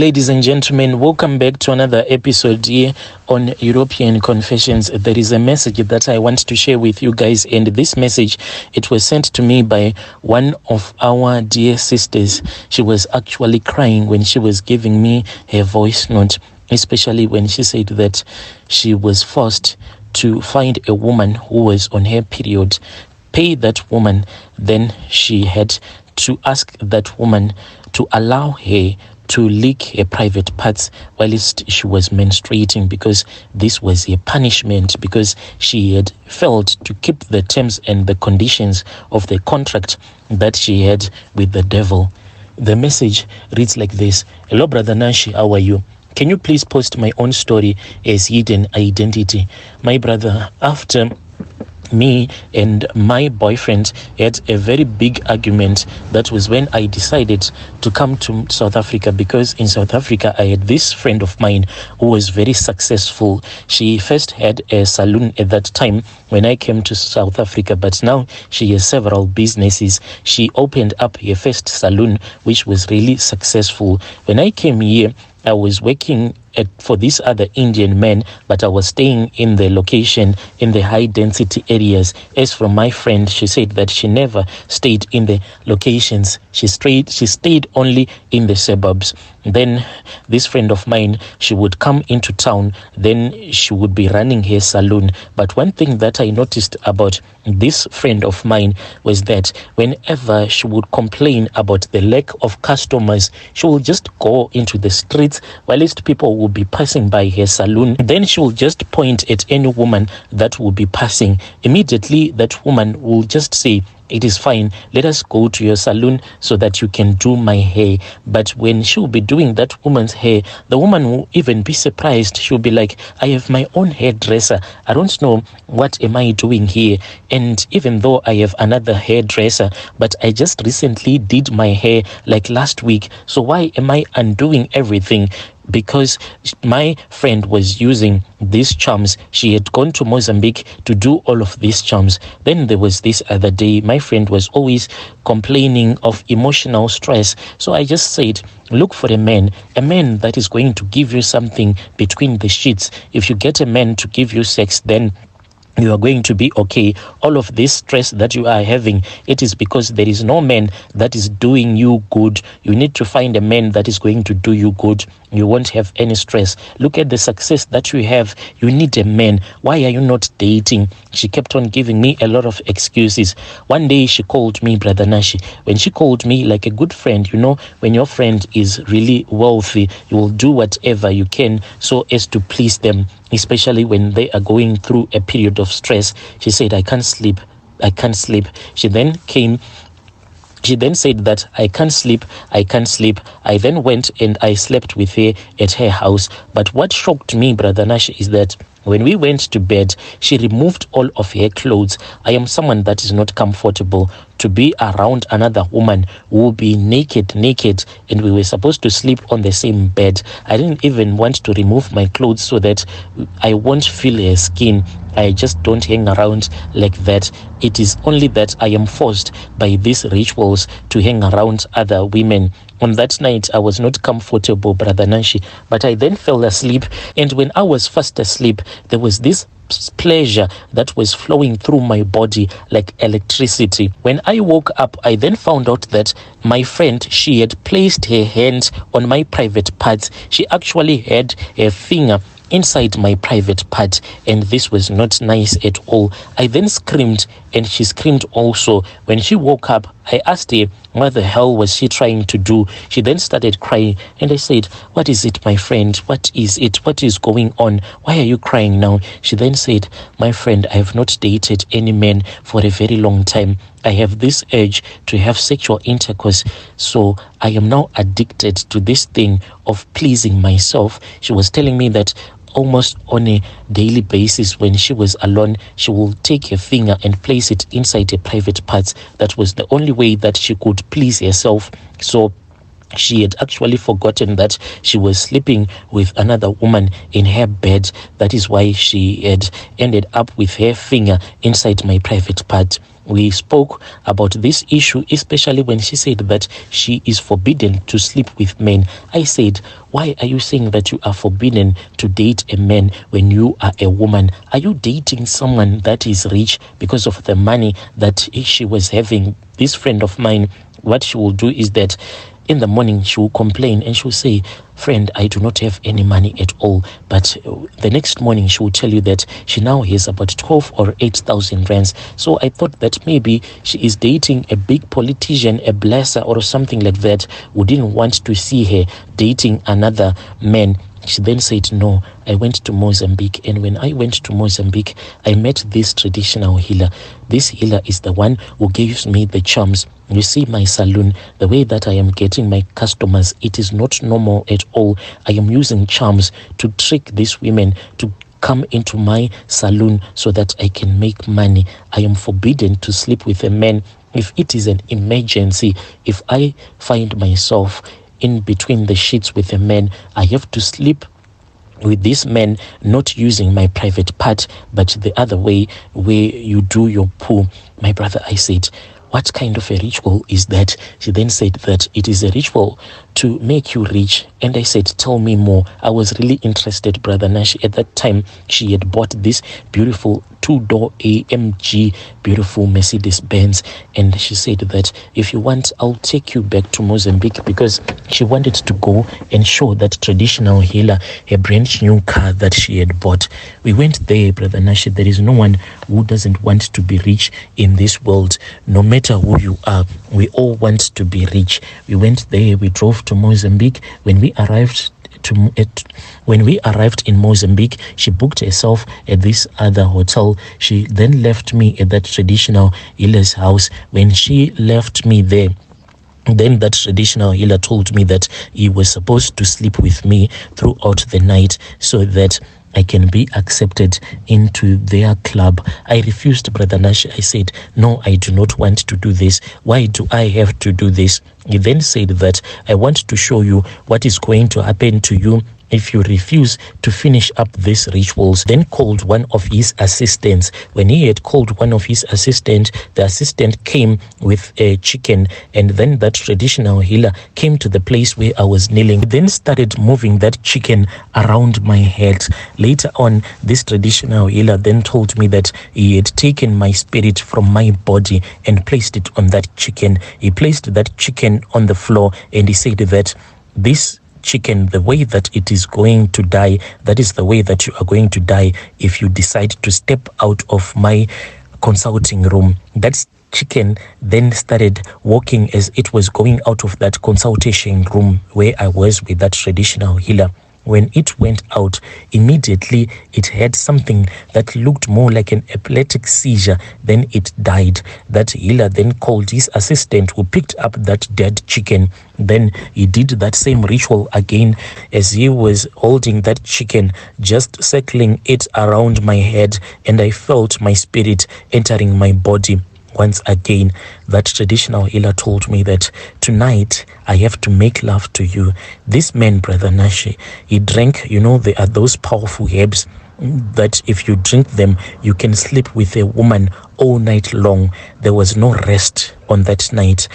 Ladies and gentlemen, welcome back to another episode here on European Confessions. There is a message that I want to share with you guys, and this message, it was sent to me by one of our dear sisters. She was actually crying when she was giving me her voice note, especially when she said that she was forced to find a woman who was on her period, pay that woman, then she had to ask that woman to allow her to lick her private parts whilst she was menstruating, because this was a punishment, because she had failed to keep the terms and the conditions of the contract that she had with the devil. The message reads like this. Hello, Brother Nashi, how are you? Can you please post my own story as hidden identity? My brother, after me and my boyfriend had a very big argument. That was when I decided to come to South Africa, because in South Africa I had this friend of mine who was very successful. She first had a salon at that time when I came to South Africa, but now she has several businesses. She opened up her first salon, which was really successful. When I came here, I was working for this other Indian man, but I was staying in the location in the high density areas. As from my friend, she said that she never stayed in the locations. She stayed only in the suburbs. Then this friend of mine, she would come into town, then she would be running her salon. But one thing that I noticed about this friend of mine was that whenever she would complain about the lack of customers, she will just go into the streets whilst people will be passing by her salon. Then she will just point at any woman that will be passing. Immediately that woman will just say, "It is fine, let us go to your salon so that you can do my hair." But when she will be doing that woman's hair, the woman will even be surprised. She'll be like, "I have my own hairdresser. I don't know what am I doing here. And even though I have another hairdresser, but I just recently did my hair like last week. So why am I undoing everything?" Because my friend was using these charms. She had gone to Mozambique to do all of these charms. Then there was this other day, my friend was always complaining of emotional stress. So I just said, look for a man that is going to give you something between the sheets. If you get a man to give you sex, then you are going to be okay. All of this stress that you are having, it is because there is no man that is doing you good. You need to find a man that is going to do you good. You won't have any stress. Look at the success that you have. You need a man. Why are you not dating? She kept on giving me a lot of excuses. One day she called me, Brother Nashi. When she called me, like a good friend, when your friend is really wealthy, you will do whatever you can so as to please them, especially when they are going through a period of stress. She said, I can't sleep. She then said that I can't sleep. I then went and I slept with her at her house. But what shocked me, Brother Nash, is that when we went to bed, she removed all of her clothes. I am someone that is not comfortable to be around another woman who will be naked, and we were supposed to sleep on the same bed. I didn't even want to remove my clothes so that I won't feel her skin. I just don't hang around like that. It is only that I am forced by these rituals to hang around other women. On that night, I was not comfortable, Brother Nanshi, but I then fell asleep. And when I was fast asleep, there was this pleasure that was flowing through my body like electricity. When I woke up, I then found out that my friend, she had placed her hand on my private parts. She actually had her finger inside my private part, and this was not nice at all. I then screamed, and she screamed also. When she woke up, I asked her what the hell was she trying to do. She then started crying, and I said, what is it, my friend? What is it? What is going on? Why are you crying now? She then said, my friend, I have not dated any man for a very long time. I have this urge to have sexual intercourse, so I am now addicted to this thing of pleasing myself. She was telling me that almost on a daily basis, when she was alone, she will take her finger and place it inside her private parts. That was the only way that she could please herself. So she had actually forgotten that she was sleeping with another woman in her bed. That is why she had ended up with her finger inside my private part. we spoke about this issue, especially when she said that she is forbidden to sleep with men. I said, why are you saying that you are forbidden to date a man when you are a woman? Are you dating someone that is rich because of the money that she was having? This friend of mine, what she will do is that in the morning she will complain and she will say, friend, I do not have any money at all. But the next morning she will tell you that she now has about 12 or 8,000 rands. So I thought that maybe she is dating a big politician, a blesser or something like that, who didn't want to see her dating another man. She then said, no, I went to Mozambique. And when I went to Mozambique, I met this traditional healer. This healer is the one who gives me the charms. You see my salon, the way that I am getting my customers, it is not normal at all. I am using charms to trick these women to come into my salon so that I can make money. I am forbidden to sleep with a man. If it is an emergency, if I find myself in between the sheets with a man, I have to sleep with this man, not using my private part, but the other way where you do your poo. My brother, I said, what kind of a ritual is that? She then said that it is a ritual to make you rich. And I said, tell me more. I was really interested, Brother Nash. At that time, she had bought this beautiful 2-door AMG, beautiful Mercedes-Benz. And she said that if you want, I'll take you back to Mozambique, because she wanted to go and show that traditional healer a brand new car that she had bought. We went there, Brother Nash. There is no one who doesn't want to be rich in this world. No matter who you are, we all want to be rich. We went there, we drove to Mozambique. When we arrived in Mozambique, she booked herself at this other hotel. She then left me at that traditional healer's house. When she left me there, then that traditional healer told me that he was supposed to sleep with me throughout the night so that I can be accepted into their club. I refused, Brother Nash. I said, no, I do not want to do this. Why do I have to do this? He then said that I want to show you what is going to happen to you if you refuse to finish up these rituals. Then called one of his assistants. When he had called one of his assistants, the assistant came with a chicken, and then that traditional healer came to the place where I was kneeling. He then started moving that chicken around my head. Later on, this traditional healer then told me that he had taken my spirit from my body and placed it on that chicken. He placed that chicken on the floor, and he said that this chicken, the way that it is going to die, that is the way that you are going to die if you decide to step out of my consulting room. That chicken then started walking as it was going out of that consultation room where I was with that traditional healer. When it went out, immediately it had something that looked more like an epileptic seizure. Then it died. That healer then called his assistant, who picked up that dead chicken. Then he did that same ritual again as he was holding that chicken, just circling it around my head, and I felt my spirit entering my body. Once again, that traditional healer told me that tonight I have to make love to you. This man, Brother Nashi, he drank, there are those powerful herbs that if you drink them, you can sleep with a woman all night long. There was no rest on that night.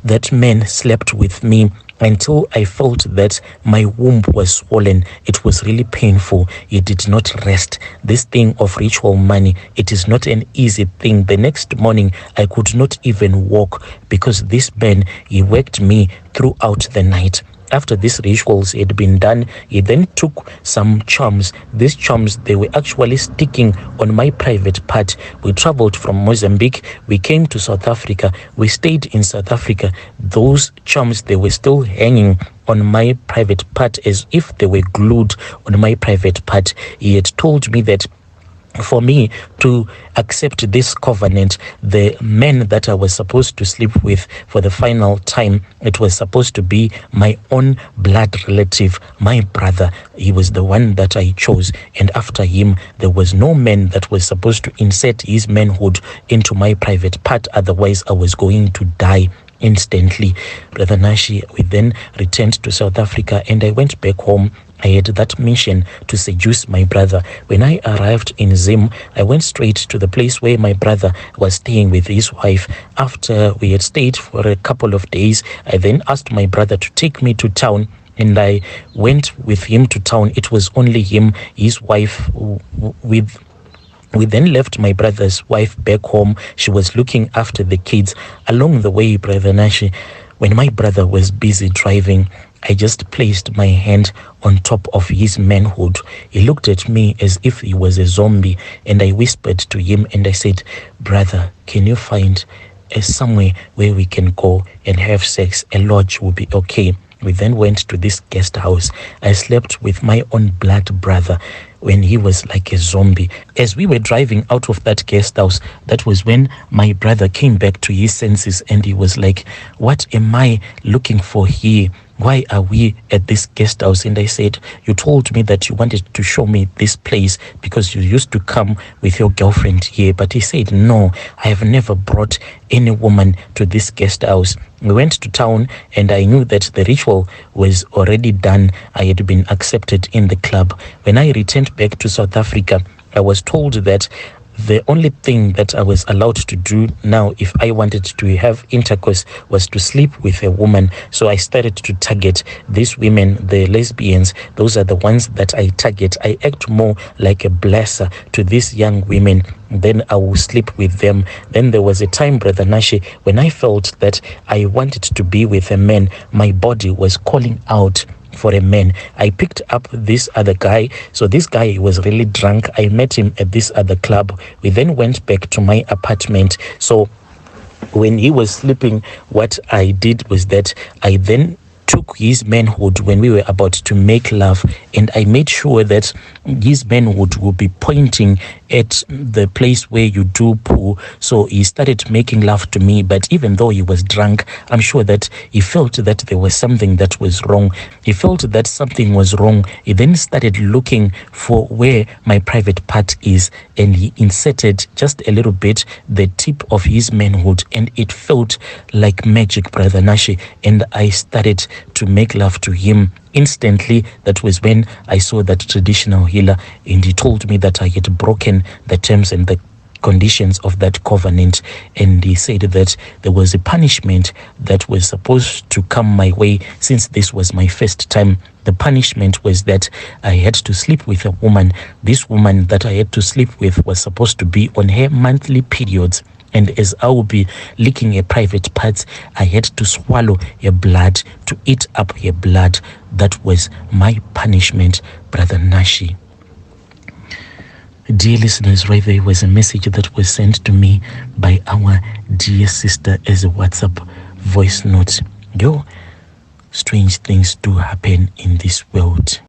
That man slept with me until I felt that my womb was swollen. It was really painful. It did not rest. This thing of ritual money, it is not an easy thing. The next morning, I could not even walk because this man, he worked me throughout the night. After these rituals had been done, he then took some charms. These charms, they were actually sticking on my private part. We traveled from Mozambique. We came to South Africa. We stayed in South Africa. Those charms, they were still hanging on my private part as if they were glued on my private part. He had told me that for me to accept this covenant, the man that I was supposed to sleep with for the final time, it was supposed to be my own blood relative, my brother. He was the one that I chose, and after him there was no man that was supposed to insert his manhood into my private part, otherwise I was going to die instantly. Brother Nashi, we then returned to South Africa and I went back home. I had that mission to seduce my brother. When I arrived in Zim, I went straight to the place where my brother was staying with his wife. After we had stayed for a couple of days, I then asked my brother to take me to town, and I went with him to town. It was only him, his wife, we then left my brother's wife back home. She was looking after the kids. Along the way, Brother Nashi, when my brother was busy driving, I just placed my hand on top of his manhood. He looked at me as if he was a zombie, and I whispered to him and I said, "Brother, can you find somewhere where we can go and have sex? A lodge will be okay." We then went to this guest house. I slept with my own blood brother when he was like a zombie. As we were driving out of that guest house, that was when my brother came back to his senses, and he was like, "What am I looking for here? Why are we at this guest house?" And I said, "You told me that you wanted to show me this place because you used to come with your girlfriend here." But he said, "No, I have never brought any woman to this guest house." We went to town, and I knew that the ritual was already done. I had been accepted in the club. When I returned back to South Africa, I was told that the only thing that I was allowed to do now if I wanted to have intercourse was to sleep with a woman. So I started to target these women, the lesbians. Those are the ones that I target. I act more like a blesser to these young women. Then I will sleep with them. Then there was a time, Brother Nashi, when I felt that I wanted to be with a man. My body was calling out for a man. I picked up this other guy. So this guy was really drunk. I met him at this other club. We then went back to my apartment. So when he was sleeping, what I did was that I then took his manhood when we were about to make love, and I made sure that his manhood would be pointing at the place where you do poo. So he started making love to me, but even though he was drunk, I'm sure that he felt that there was something that was wrong. He felt that something was wrong. He then started looking for where my private part is, and he inserted just a little bit the tip of his manhood, and it felt like magic, Brother Nashi, and I started to make love to him. Instantly, that was when I saw that traditional healer, and he told me that I had broken the terms and the conditions of that covenant, and he said that there was a punishment that was supposed to come my way since this was my first time. The punishment was that I had to sleep with a woman. This woman that I had to sleep with was supposed to be on her monthly periods, and as I would be licking her private parts, I had to swallow her blood, to eat up her blood. That was my punishment, Brother Nashi. Dear listeners, right there was a message that was sent to me by our dear sister as a WhatsApp voice note. Strange things do happen in this world.